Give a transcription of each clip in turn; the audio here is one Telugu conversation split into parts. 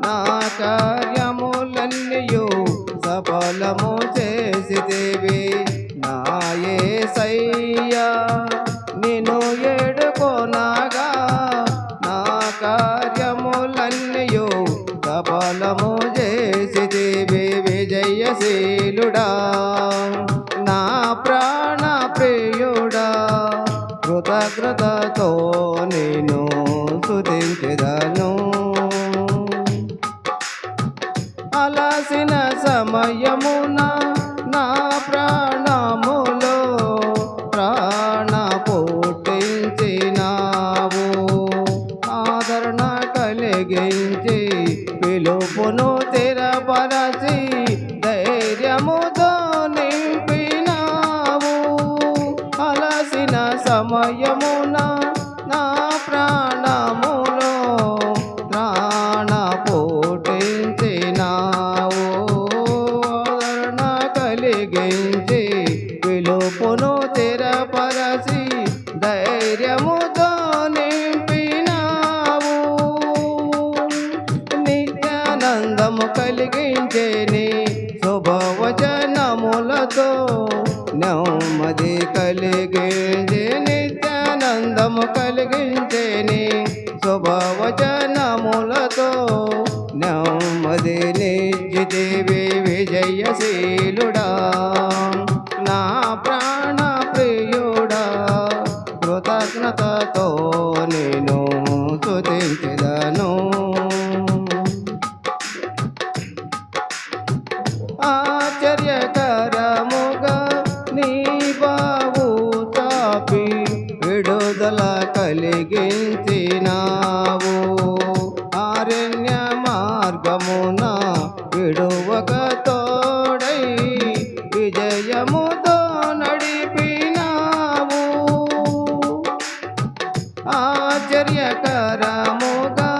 నా కార్యములన్నీయు సఫలము చేసితివి నా యేసయ్యా నిన్ను ఏడుకొనగా నా కార్యములన్నీయు సఫలము చేసితివి విజయశీలుడా నా ప్రాణ ప్రియుడా కృతజ్ఞతతో నేను స్తుతించెదను అలసిన సమయమున నా ప్రాణములో ప్రాణ పుట్టించినావు ఆదరణ కలిగించి పిలుపును తెరపరచి ధైర్యముతో నింపినావు అలసిన సమయమున నా ప్రాణములో ప్రాణ పుట్టించినావు ఆదరణ కలిగించి పిలుపును తెరపరచి ధైర్యముతో నింపినావు నిత్యానందము కలిగించేని శుభవచనములతో నెమ్మది కలిగించే నిత్యానందము కలిగించేని శుభవచనములతో నెమ్మది నిశ్చితివి విజయశీలుడా నా ప్రాణ ప్రియుడా కృతజ్ఞతతో నేను స్తుతించెదను ఆశ్చర్యకరముగా నీ బావు చాపి విడుదల కలిగించినావు అరణ్య మార్గమున విడువక తోడై విజయముతో నడిపినావు ఆశ్చర్యకరముగా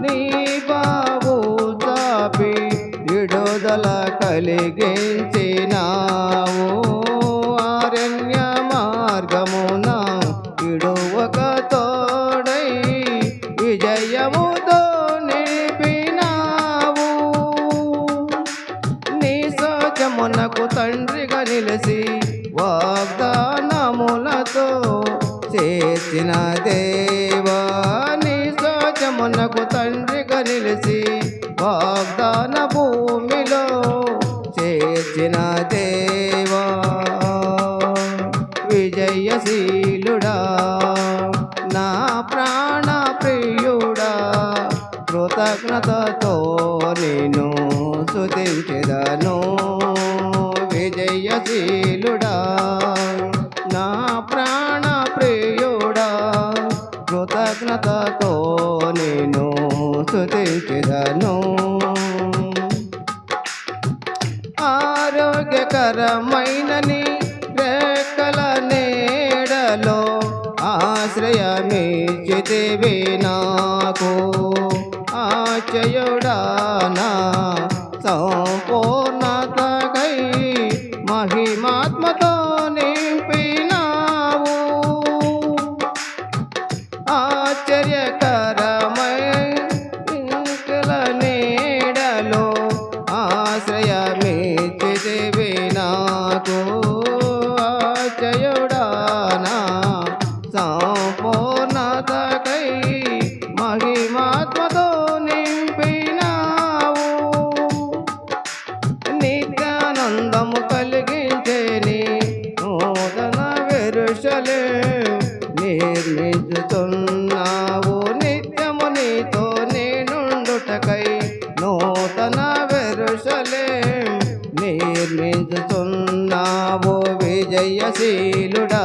నీ బావు చాపి విడుదల కలిగించినావు అరణ్య మార్గమున విడువక తోడై విజయముతో నిలిపినావు నీ సోచమునకు తండ్రిగా నిలిచి వాగ్దానములతో చేసిన దేవా నీ సోచమునకు తండ్రిగా నిలిచి వాగ్దాన భూమిలో చేసిన దేవా విజయశీలుడా నా ప్రాణ ప్రియుడా కృతజ్ఞతతో నేను స్తుతించెదను విజయశీలుడా నా ప్రాణ ప్రియుడా కృతజ్ఞతతో నేను స్తుతించెదను ఆరోగ్యకరమైన నీ రెక్కల నీడలో ఆశ్రయమిచ్చితివి నాకు ఆశ్చర్యుడా నా సంపూర్ణతకై మహిమాత్మతో నింపినావు ఆశ్చర్యకరమైన నీడలో ఆశ్రయమిచ్చితివి నాకు ఆశ్చర్యుడా నా సంపూర్ణతకై మహిమాత్మతో నింపినావు నిత్యానందము కలిగించేని నూతన యెరూషలేము నిర్మించుతున్నావు నిత్యము నీతో నేనుండుటకై నూతన యెరూషలేము నిర్మించుతున్నావు విజయశీలుడా